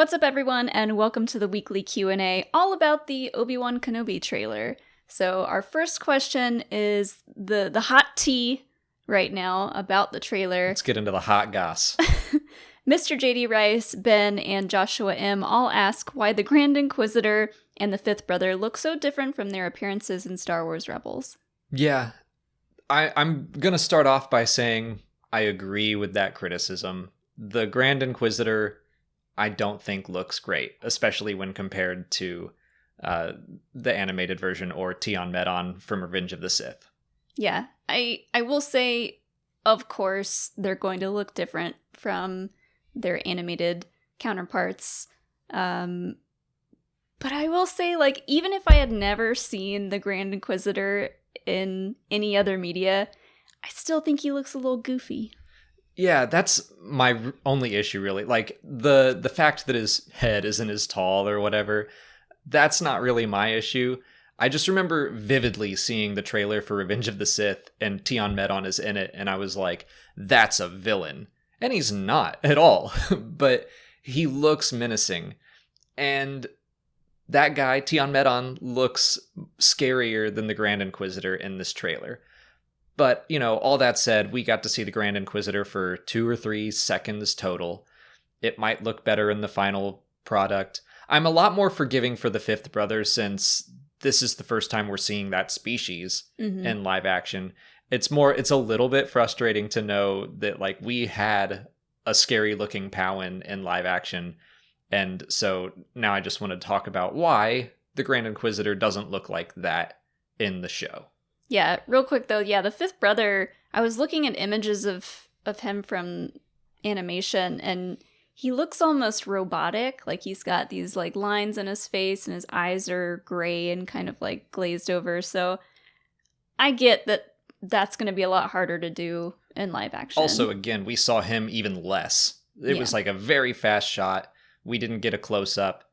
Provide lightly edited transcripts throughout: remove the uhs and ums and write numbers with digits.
What's up, everyone, and welcome to the weekly Q&A all about the Obi-Wan Kenobi trailer. So our first question is the hot tea right now about the trailer. Let's get into the hot goss. Mr. JD Rice, Ben, and Joshua M. all ask why the Grand Inquisitor and the fifth brother look so different from their appearances in Star Wars Rebels. Yeah, I'm going to start off by saying I agree with that criticism. The Grand Inquisitor, I don't think looks great, especially when compared to the animated version or Tion Medon from Revenge of the Sith. Yeah, I will say, of course, they're going to look different from their animated counterparts. But I will say, like, even if I had never seen the Grand Inquisitor in any other media, I still think he looks a little goofy. Yeah, that's my only issue, really. Like, the fact that his head isn't as tall or whatever, that's not really my issue. I just remember vividly seeing the trailer for Revenge of the Sith, and Tion Medon is in it, and I was like, that's a villain. And he's not at all, but he looks menacing. And that guy, Tion Medon, looks scarier than the Grand Inquisitor in this trailer. But, you know, all that said, we got to see the Grand Inquisitor for 2 or 3 seconds total. It might look better in the final product. I'm a lot more forgiving for the fifth brother since this is the first time we're seeing that species in live action. It's a little bit frustrating to know that, like, we had a scary looking Powin in live action. And so now I just want to talk about why the Grand Inquisitor doesn't look like that in the show. Yeah, real quick though, the fifth brother, I was looking at images of him from animation, and he looks almost robotic. Like, he's got these, like, lines in his face, and his eyes are gray and kind of, like, glazed over. So I get that that's going to be a lot harder to do in live action. Also, again, we saw him even less. It was like a very fast shot. We didn't get a close-up.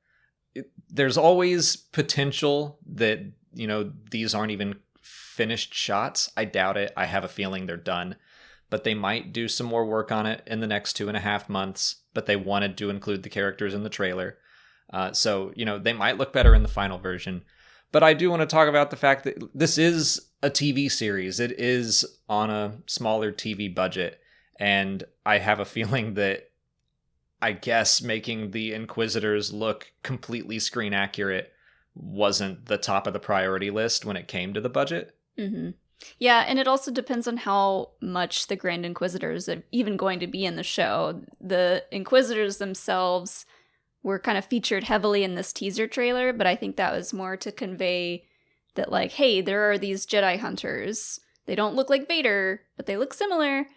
There's always potential that, you know, these aren't even finished shots. I doubt it. I have a feeling they're done. But they might do some more work on it in the next 2.5 months. But they wanted to include the characters in the trailer. So, you know, they might look better in the final version. But I do want to talk about the fact that this is a TV series. It is on a smaller TV budget. And I have a feeling that, I guess, making the Inquisitors look completely screen accurate wasn't the top of the priority list when it came to the budget. Mm-hmm. Yeah, and it also depends on how much the Grand Inquisitors are even going to be in the show. The Inquisitors themselves were kind of featured heavily in this teaser trailer, but I think that was more to convey that, like, hey, there are these Jedi hunters. They don't look like Vader, but they look similar,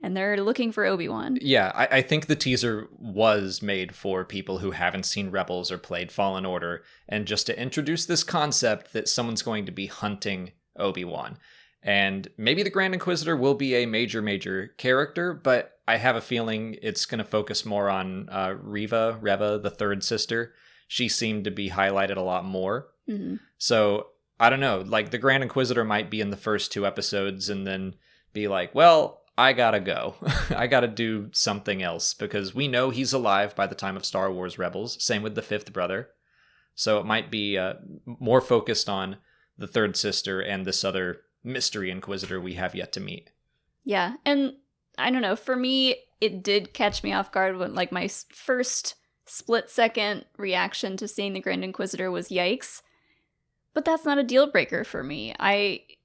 and they're looking for Obi-Wan. Yeah, I think the teaser was made for people who haven't seen Rebels or played Fallen Order, and just to introduce this concept that someone's going to be hunting Obi-Wan. And maybe the Grand Inquisitor will be a major character, but I have a feeling it's going to focus more on Reva, the third sister. She seemed to be highlighted a lot more. Mm-hmm. So, I don't know, like, the Grand Inquisitor might be in the first 2 episodes and then be like, well, I gotta go. I gotta do something else, because we know he's alive by the time of Star Wars Rebels. Same with the fifth brother. So it might be more focused on the third sister and this other mystery Inquisitor we have yet to meet. Yeah, and I don't know, for me, it did catch me off guard when, like, my first split-second reaction to seeing the Grand Inquisitor was yikes. But that's not a deal breaker for me.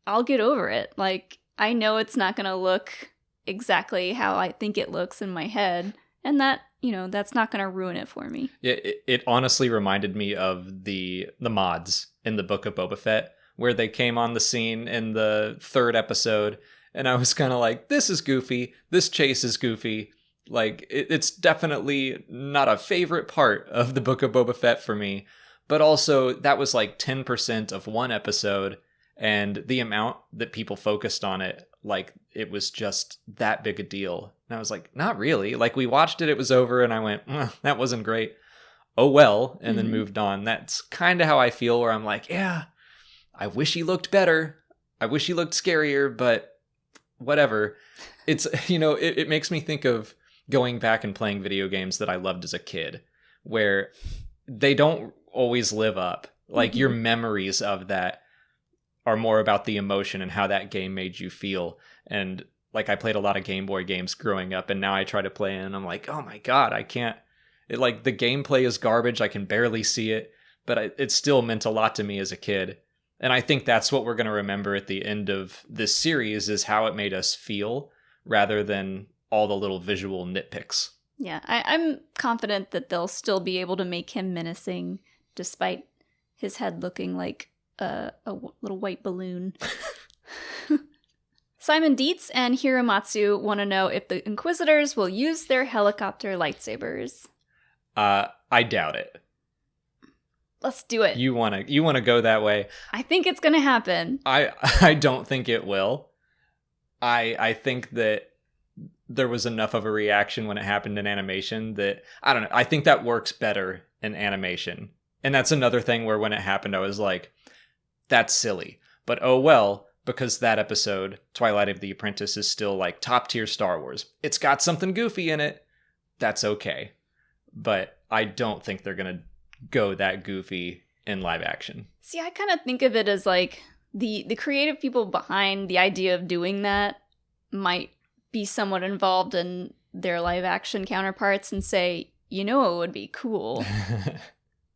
I'll get over it. Like, I know it's not going to look exactly how I think it looks in my head, and that, you know, that's not going to ruin it for me. Yeah, it honestly reminded me of the mods in the Book of Boba Fett, where they came on the scene in the 3rd episode, and I was kind of like, this is goofy, this chase is goofy. Like, it's definitely not a favorite part of the Book of Boba Fett for me, but also that was like 10% of one episode, and the amount that people focused on it, like, it was just that big a deal. And I was like, not really. Like, we watched it, it was over, and I went, that wasn't great. Oh well, and then moved on. That's kind of how I feel, where I'm like, yeah, I wish he looked better. I wish he looked scarier, but whatever. It's, you know, it makes me think of going back and playing video games that I loved as a kid, where they don't always live up. Like, your memories of that are more about the emotion and how that game made you feel. And like, I played a lot of Game Boy games growing up, and now I try to play it and I'm like, oh my God, I can't. It, like, the gameplay is garbage. I can barely see it, but it still meant a lot to me as a kid. And I think that's what we're going to remember at the end of this series, is how it made us feel rather than all the little visual nitpicks. Yeah, I'm confident that they'll still be able to make him menacing despite his head looking like a little white balloon. Simon Dietz and Hiromatsu want to know if the Inquisitors will use their helicopter lightsabers. I doubt it. Let's do it. You want to go that way? I think it's going to happen. I don't think it will. I think that there was enough of a reaction when it happened in animation that, I don't know, I think that works better in animation. And that's another thing where when it happened, I was like, that's silly. But oh well, because that episode, Twilight of the Apprentice, is still like top tier Star Wars. It's got something goofy in it. That's okay. But I don't think they're going to go that goofy in live action. See, I kind of think of it as like the creative people behind the idea of doing that might be somewhat involved in their live action counterparts and say, you know, it would be cool.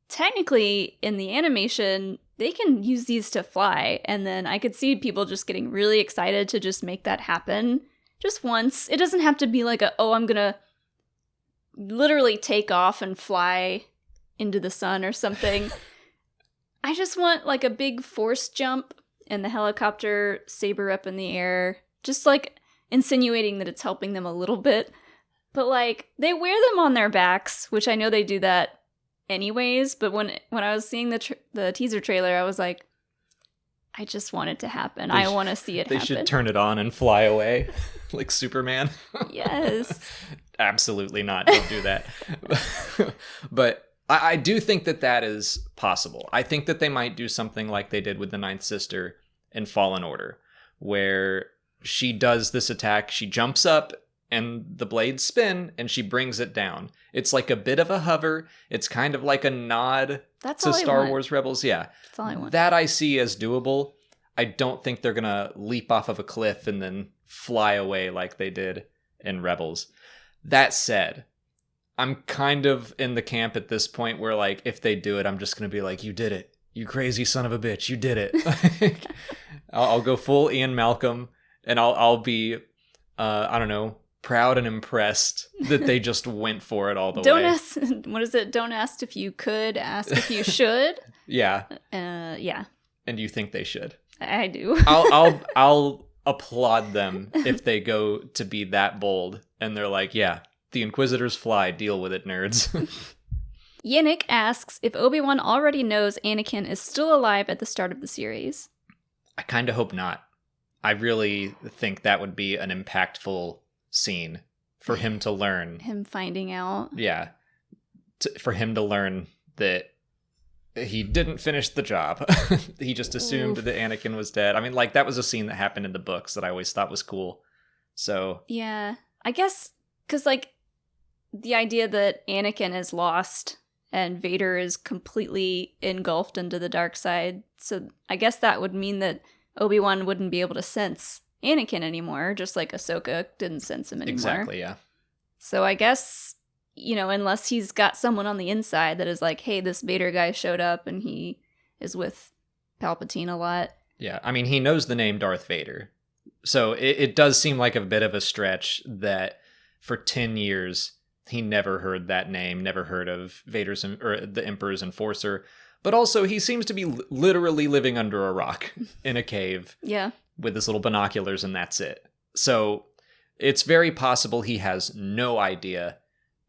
Technically, in the animation, they can use these to fly, and then I could see people just getting really excited to just make that happen just once. It doesn't have to be like I'm gonna literally take off and fly into the sun or something. I just want like a big force jump and the helicopter saber up in the air, just like insinuating that it's helping them a little bit. But like, they wear them on their backs, which I know they do that anyways, but when I was seeing the teaser trailer, I was like, I just want it to happen. I want to see it happen. They should turn it on and fly away like Superman. Yes. Absolutely not. Don't do that. But I do think that is possible. I think that they might do something like they did with the Ninth Sister in Fallen Order, where she does this attack, she jumps up, and the blades spin, and she brings it down. It's like a bit of a hover. It's kind of like a nod to Star Wars Rebels. Yeah. That's all I want. That I see as doable. I don't think they're going to leap off of a cliff and then fly away like they did in Rebels. That said, I'm kind of in the camp at this point where, like, if they do it, I'm just going to be like, you did it. You crazy son of a bitch. You did it. I'll go full Ian Malcolm, and I'll be, I don't know, proud and impressed that they just went for it all the way. Ask, what is it? Don't ask if you could, ask if you should. Yeah. Yeah. And you think they should? I do. I'll applaud them if they go to be that bold and they're like, yeah, the Inquisitors fly, deal with it, nerds. Yannick asks if Obi-Wan already knows Anakin is still alive at the start of the series. I kind of hope not. I really think that would be an impactful scene for him to learn. Him finding out. Yeah. For him to learn that he didn't finish the job. He just assumed that Anakin was dead. I mean, like, that was a scene that happened in the books that I always thought was cool. So. Yeah. I guess, because, like, the idea that Anakin is lost and Vader is completely engulfed into the dark side. So I guess that would mean that Obi-Wan wouldn't be able to sense Anakin anymore, just like Ahsoka didn't sense him anymore. Exactly, yeah. So I guess, you know, unless he's got someone on the inside that is like, hey, this Vader guy showed up and he is with Palpatine a lot. Yeah, I mean, he knows the name Darth Vader. So it does seem like a bit of a stretch that for 10 years he never heard that name, never heard of Vader's or the Emperor's Enforcer. But also, he seems to be literally living under a rock in a cave. Yeah. With his little binoculars, and that's it. So it's very possible he has no idea,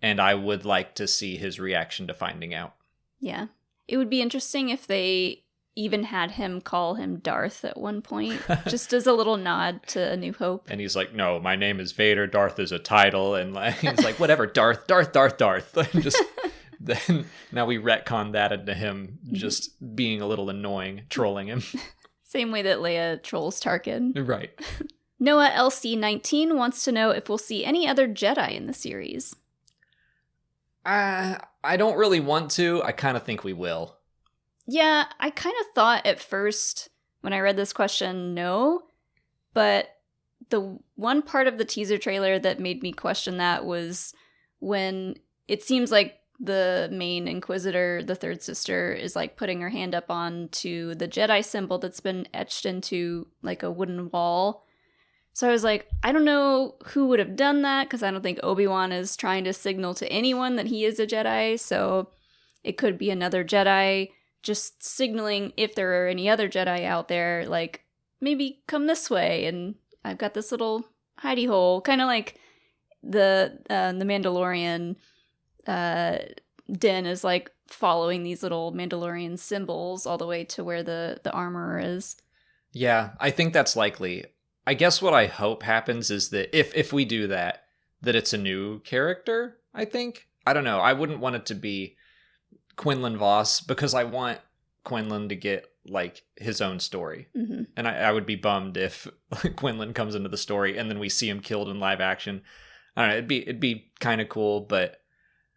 and I would like to see his reaction to finding out. Yeah. It would be interesting if they even had him call him Darth at one point, just as a little nod to A New Hope. And he's like, no, my name is Vader, Darth is a title, and like, he's like, whatever, Darth. Just then now we retcon that into him just being a little annoying, trolling him. Same way that Leia trolls Tarkin. Right. Noah LC19 wants to know if we'll see any other Jedi in the series. I I don't really want to. I kind of think we will. Yeah, I kind of thought at first when I read this question, no. But the one part of the teaser trailer that made me question that was when it seems like the main Inquisitor, the third sister, is like putting her hand up onto the Jedi symbol that's been etched into like a wooden wall. So I was like, I don't know who would have done that, because I don't think Obi-Wan is trying to signal to anyone that he is a Jedi. So it could be another Jedi just signaling, if there are any other Jedi out there, like, maybe come this way, and I've got this little hidey hole, kind of like the Mandalorian Din is like following these little Mandalorian symbols all the way to where the armorer is. Yeah, I think that's likely. I guess what I hope happens is that if we do that it's a new character, I think. I don't know. I wouldn't want it to be Quinlan Vos, because I want Quinlan to get like his own story. Mm-hmm. And I would be bummed if Quinlan comes into the story and then we see him killed in live action. I don't know, it'd be kind of cool, but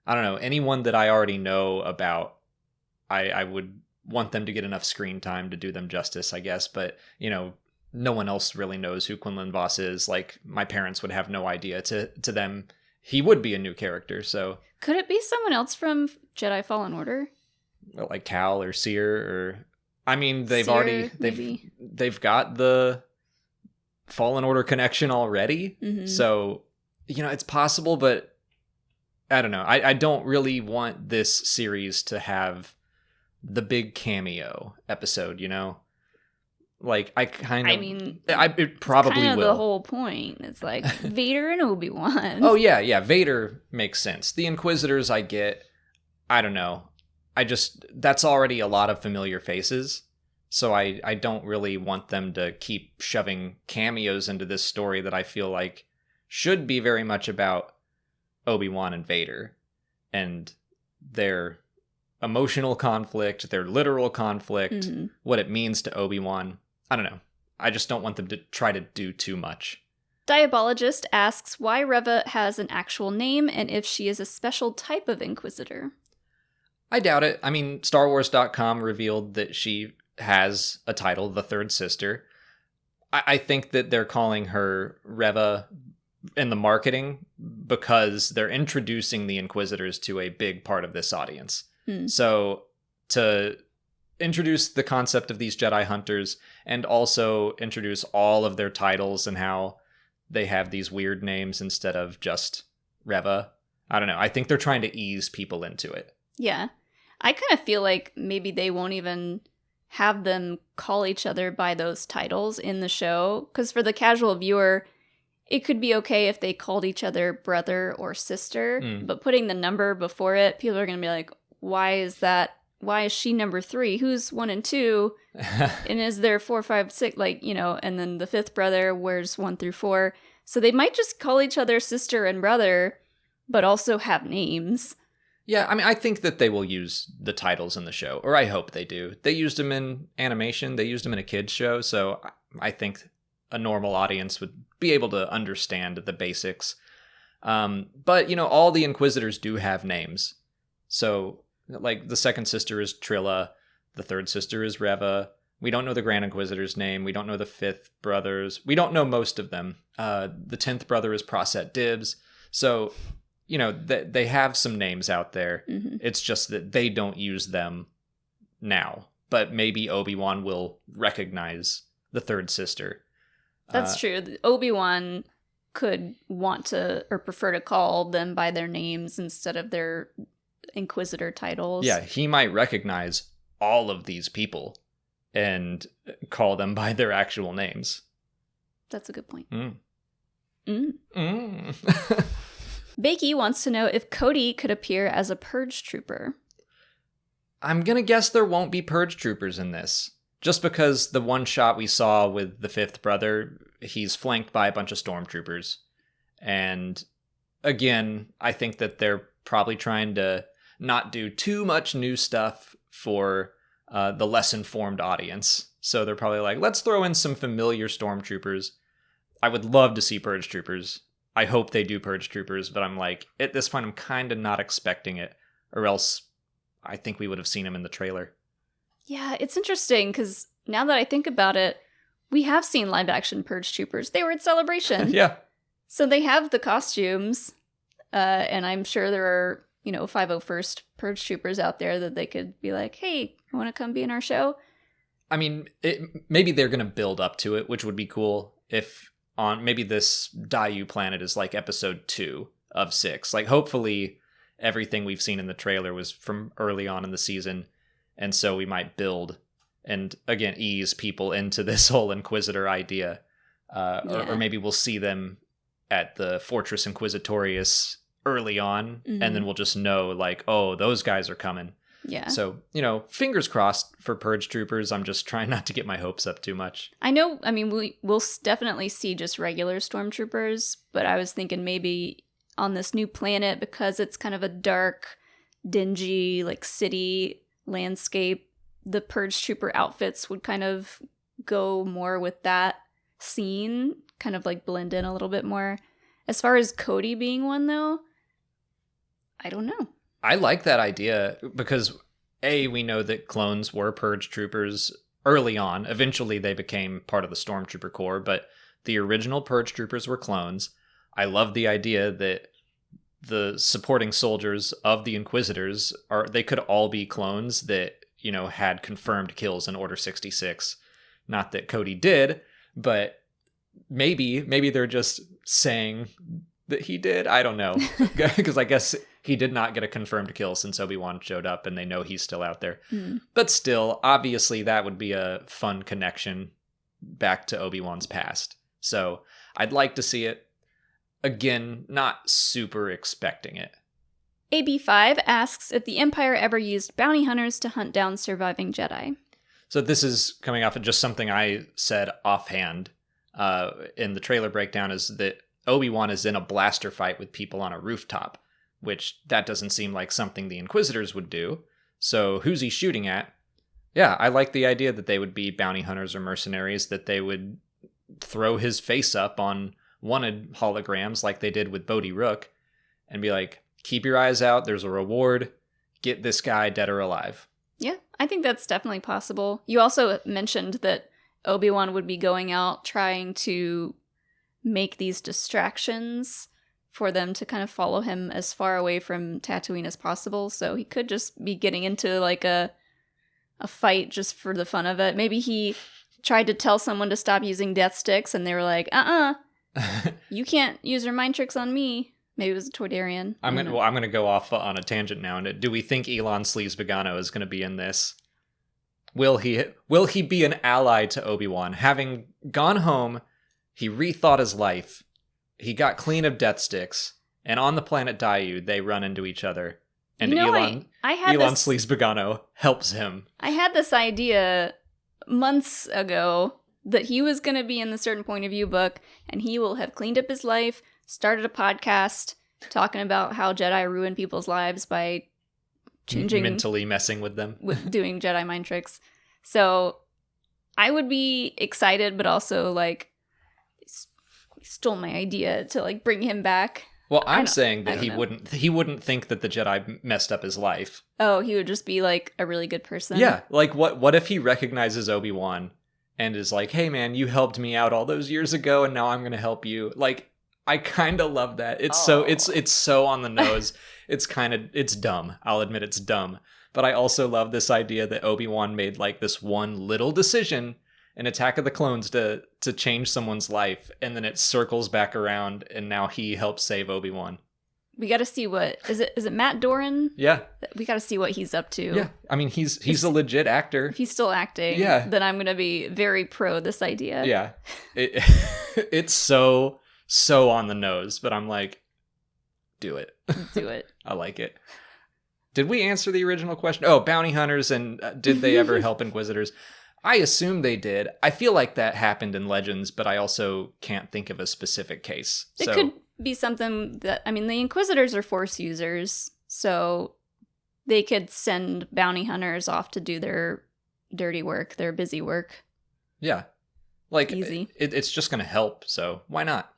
I don't know, anyone that I already know about, I would want them to get enough screen time to do them justice, I guess. But, you know, no one else really knows who Quinlan Vos is. Like, my parents would have no idea. To them, he would be a new character, so... Could it be someone else from Jedi Fallen Order? Like Cal or Seer, or... I mean, they've got the Fallen Order connection already. Mm-hmm. So, you know, it's possible, but I don't know. I don't really want this series to have the big cameo episode, you know? Like, it probably kind of will. The whole point. It's like Vader and Obi-Wan. Oh, yeah. Vader makes sense. The Inquisitors, I get. I don't know. That's already a lot of familiar faces. So I don't really want them to keep shoving cameos into this story that I feel like should be very much about Obi-Wan and Vader. And their emotional conflict, their literal conflict, mm-hmm. what it means to Obi-Wan. I don't know. I just don't want them to try to do too much. Diabologist asks why Reva has an actual name and if she is a special type of Inquisitor. I doubt it. I mean, StarWars.com revealed that she has a title, the Third Sister. I think that they're calling her Reva in the marketing because they're introducing the Inquisitors to a big part of this audience. So to introduce the concept of these Jedi hunters and also introduce all of their titles and how they have these weird names instead of just Reva. I don't know. I think they're trying to ease people into it. Yeah. I kind of feel like maybe they won't even have them call each other by those titles in the show. Because for the casual viewer, it could be okay if they called each other brother or sister. But putting the number before it, people are going to be like, why is that? Why is she number 3? Who's 1 and 2? And is there 4, 5, 6? Like, you know, and then the 5th brother, where's 1 through 4? So they might just call each other sister and brother, but also have names. Yeah, I mean, I think that they will use the titles in the show, or I hope they do. They used them in animation. They used them in a kids show, so I think a normal audience would be able to understand the basics. But, you know, all the Inquisitors do have names. So, like, the second sister is Trilla, the third sister is Reva. We don't know the Grand Inquisitor's name. We don't know the 5th brothers. We don't know most of them. The 10th brother is Proset Dibs. So, you know, they have some names out there. Mm-hmm. It's just that they don't use them now. But maybe Obi-Wan will recognize the third sister. That's true. Obi-Wan could want to or prefer to call them by their names instead of their Inquisitor titles. Yeah, he might recognize all of these people and call them by their actual names. That's a good point. Mm. Bakey wants to know if Cody could appear as a purge trooper. I'm going to guess there won't be purge troopers in this. Just because the one shot we saw with the 5th brother, he's flanked by a bunch of stormtroopers. And again, I think that they're probably trying to not do too much new stuff for the less informed audience. So they're probably like, let's throw in some familiar stormtroopers. I would love to see purge troopers. I hope they do purge troopers, but I'm like, at this point, I'm kind of not expecting it. or else I think we would have seen him in the trailer. Yeah, it's interesting because now that I think about it, we have seen live action Purge Troopers. They were at Celebration. Yeah. So they have the costumes, and I'm sure there are, 501st Purge Troopers out there that they could be like, hey, you want to come be in our show? I mean, maybe they're going to build up to it, which would be cool if on maybe this Dayu planet is like episode 2 of 6. Like, hopefully everything we've seen in the trailer was from early on in the season, and so we might build and, again, ease people into this whole Inquisitor idea. Or maybe we'll see them at the Fortress Inquisitorius early on, and then we'll just know, like, oh, those guys are coming. Yeah. So, fingers crossed for Purge Troopers. I'm just trying not to get my hopes up too much. We'll definitely see just regular stormtroopers, but I was thinking maybe on this new planet, because it's kind of a dark, dingy, like, city landscape, the Purge Trooper outfits would kind of go more with that scene, kind of like blend in a little bit more. As far as Cody being one, though, I don't know. I like that idea because, A, we know that clones were Purge Troopers early on. Eventually, they became part of the Stormtrooper Corps, but the original Purge Troopers were clones. I love the idea that the supporting soldiers of the Inquisitors they could all be clones that, had confirmed kills in Order 66. Not that Cody did, but maybe they're just saying that he did. I don't know. Because I guess he did not get a confirmed kill since Obi-Wan showed up, and they know he's still out there. But still, obviously, that would be a fun connection back to Obi-Wan's past. So I'd like to see it. Again, not super expecting it. AB5 asks if the Empire ever used bounty hunters to hunt down surviving Jedi. So this is coming off of just something I said offhand in the trailer breakdown, is that Obi-Wan is in a blaster fight with people on a rooftop, which that doesn't seem like something the Inquisitors would do. So who's he shooting at? Yeah, I like the idea that they would be bounty hunters or mercenaries, that they would throw his face up on wanted holograms like they did with Bodhi Rook and be like, keep your eyes out, there's a reward, get this guy dead or alive. Yeah, I think that's definitely possible. You also mentioned that Obi-Wan would be going out trying to make these distractions for them to kind of follow him as far away from Tatooine as possible. So he could just be getting into like a fight just for the fun of it. Maybe he tried to tell someone to stop using death sticks and they were like, you can't use your mind tricks on me. Maybe it was a Toydarian. I'm gonna go off on a tangent now. And do we think Elon Sleaze Vegano is going to be in this? Will he be an ally to Obi-Wan? Having gone home, he rethought his life. He got clean of death sticks, and on the planet Dayu, they run into each other. And Elon Sleaze Vegano helps him. I had this idea months ago that he was going to be in the Certain Point of View book, and he will have cleaned up his life, started a podcast talking about how Jedi ruin people's lives by changing, mentally messing with them, with doing Jedi mind tricks. So I would be excited, but also like, he stole my idea to like bring him back. Well, I'm saying that he wouldn't think that the Jedi messed up his life. Oh, he would just be like a really good person. Yeah, like what if he recognizes Obi-Wan and is like, "Hey man, you helped me out all those years ago and now I'm going to help you." Like, I kind of love that. It's so on the nose. It's dumb. I'll admit it's dumb. But I also love this idea that Obi-Wan made like this one little decision in Attack of the Clones to change someone's life, and then it circles back around, and now he helps save Obi-Wan. We got to see what is it Matt Doran? Yeah. We got to see what he's up to. Yeah. I mean, he's a legit actor. If he's still acting, then I'm going to be very pro this idea. Yeah. It's so on the nose, but I'm like, do it. Do it. I like it. Did we answer the original question? Oh, bounty hunters, and did they ever help Inquisitors? I assume they did. I feel like that happened in Legends, but I also can't think of a specific case. It could be something that, I mean, the Inquisitors are Force users, so they could send bounty hunters off to do their dirty work, their busy work. Yeah. Like, easy. It's just going to help, so why not?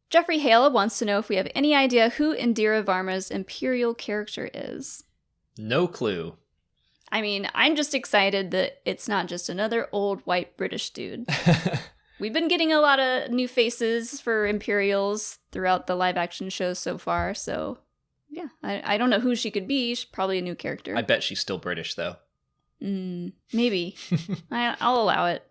Jeffrey Hale wants to know if we have any idea who Indira Varma's Imperial character is. No clue. I mean, I'm just excited that it's not just another old white British dude. We've been getting a lot of new faces for Imperials throughout the live action shows so far, so yeah. I don't know who she could be. She's probably a new character. I bet she's still British, though. Maybe. I'll allow it.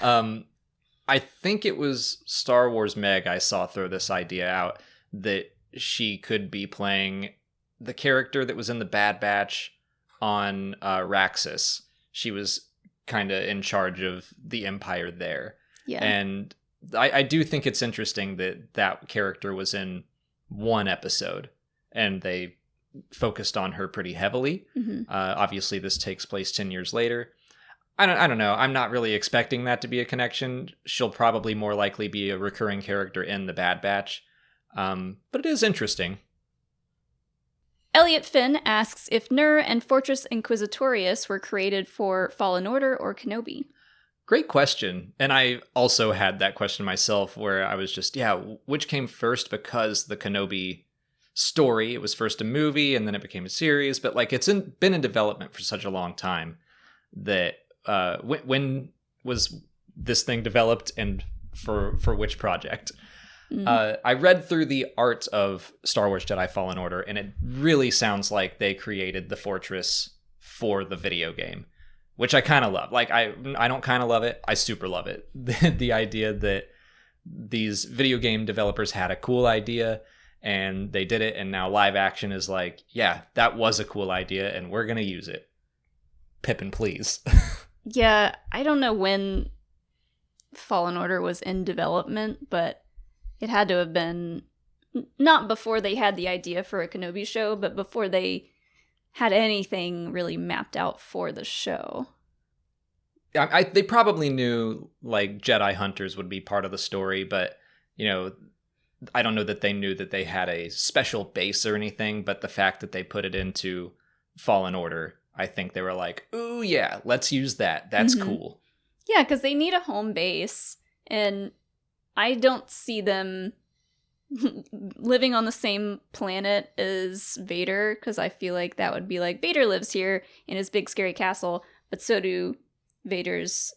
I think it was Star Wars Meg I saw throw this idea out that she could be playing the character that was in the Bad Batch on Raxus. She was kind of in charge of the Empire there. Yeah. And I do think it's interesting that that character was in one episode and they focused on her pretty heavily. Obviously, this takes place 10 years later. I don't know. I'm not really expecting that to be a connection. She'll probably more likely be a recurring character in the Bad Batch. But it is interesting. Elliot Finn asks if Nur and Fortress Inquisitorius were created for Fallen Order or Kenobi. Great question. And I also had that question myself where I was just, which came first? Because the Kenobi story, it was first a movie and then it became a series, but like been in development for such a long time that when was this thing developed and for which project? I read through the art of Star Wars Jedi Fallen Order, and it really sounds like they created the fortress for the video game, which I kind of love. Like, I don't kind of love it. I super love it. The idea that these video game developers had a cool idea, and they did it, and now live action is like, yeah, that was a cool idea, and we're going to use it. Pippin, please. Yeah, I don't know when Fallen Order was in development, but it had to have been not before they had the idea for a Kenobi show, but before they had anything really mapped out for the show. They probably knew like Jedi Hunters would be part of the story, but I don't know that they knew that they had a special base or anything, but the fact that they put it into Fallen Order, I think they were like, ooh, yeah, let's use that. That's cool. Yeah, because they need a home base, and I don't see them living on the same planet as Vader, because I feel like that would be like, Vader lives here in his big scary castle, but so do Vader's,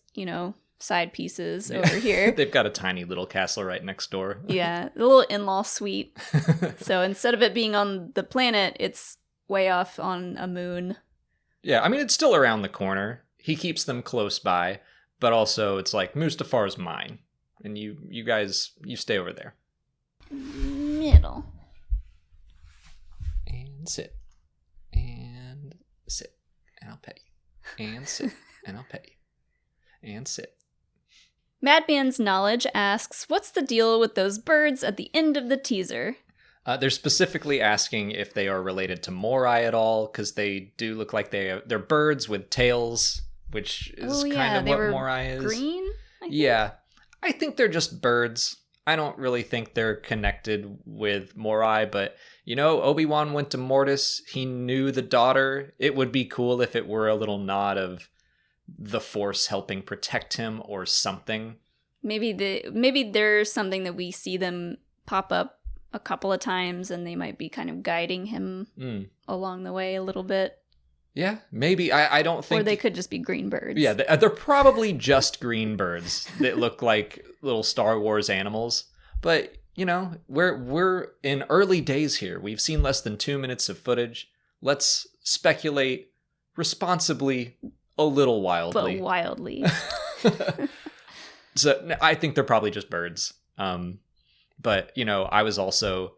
side pieces over here. They've got a tiny little castle right next door. Yeah, the little in-law suite. So instead of it being on the planet, it's way off on a moon. Yeah, I mean, it's still around the corner. He keeps them close by, but also it's like, Mustafar's mine. And you guys, you stay over there. Middle. And sit. And sit. And I'll pet you. And sit. And I'll pet you. And sit. Madman's Knowledge asks, what's the deal with those birds at the end of the teaser? They're specifically asking if they are related to Morai at all, because they do look like they're birds with tails, which is kind of what Morai is. Green? Yeah. I think they're just birds. I don't really think they're connected with Morai, but, Obi-Wan went to Mortis. He knew the daughter. It would be cool if it were a little nod of the Force helping protect him or something. Maybe there's something that we see them pop up a couple of times and they might be kind of guiding him along the way a little bit. Yeah, maybe. I don't think... Or they could just be green birds. Yeah, they're probably just green birds that look like little Star Wars animals. But, we're in early days here. We've seen less than 2 minutes of footage. Let's speculate responsibly, a little wildly. But wildly. So I think they're probably just birds. But, I was also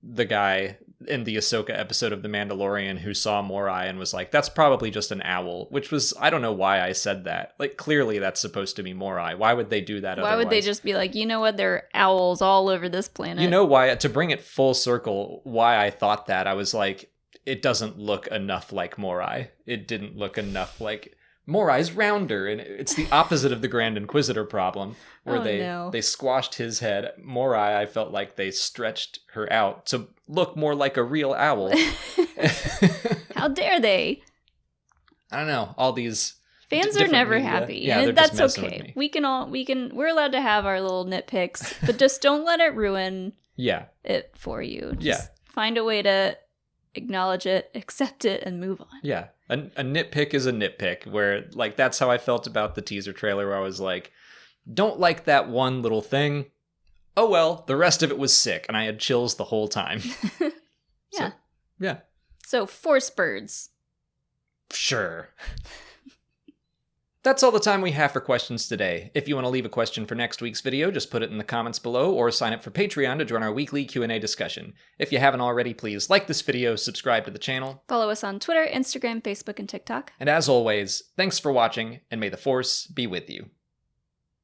the guy in the Ahsoka episode of The Mandalorian who saw Morai and was like, that's probably just an owl, which was, I don't know why I said that. Like, clearly that's supposed to be Morai. Why would they do that otherwise? Why would they just be like, you know what, there are owls all over this planet? You know why, to bring it full circle, why I thought that, I was like, it doesn't look enough like Morai. It didn't look enough like... Morai's rounder, and it's the opposite of the Grand Inquisitor problem, where they squashed his head. Morai, I felt like they stretched her out to look more like a real owl. How dare they? I don't know. All these fans are never happy. Yeah, and that's okay. We're allowed to have our little nitpicks, but just don't let it ruin it for you. Just find a way to acknowledge it, accept it, and move on. Yeah. A nitpick is a nitpick, where, like, that's how I felt about the teaser trailer, where I was like, don't like that one little thing. Oh well, the rest of it was sick, and I had chills the whole time. Yeah. Yeah. So, Force birds. Sure. That's all the time we have for questions today. If you want to leave a question for next week's video, just put it in the comments below or sign up for Patreon to join our weekly Q&A discussion. If you haven't already, please like this video, subscribe to the channel. Follow us on Twitter, Instagram, Facebook, and TikTok. And as always, thanks for watching, and may the Force be with you.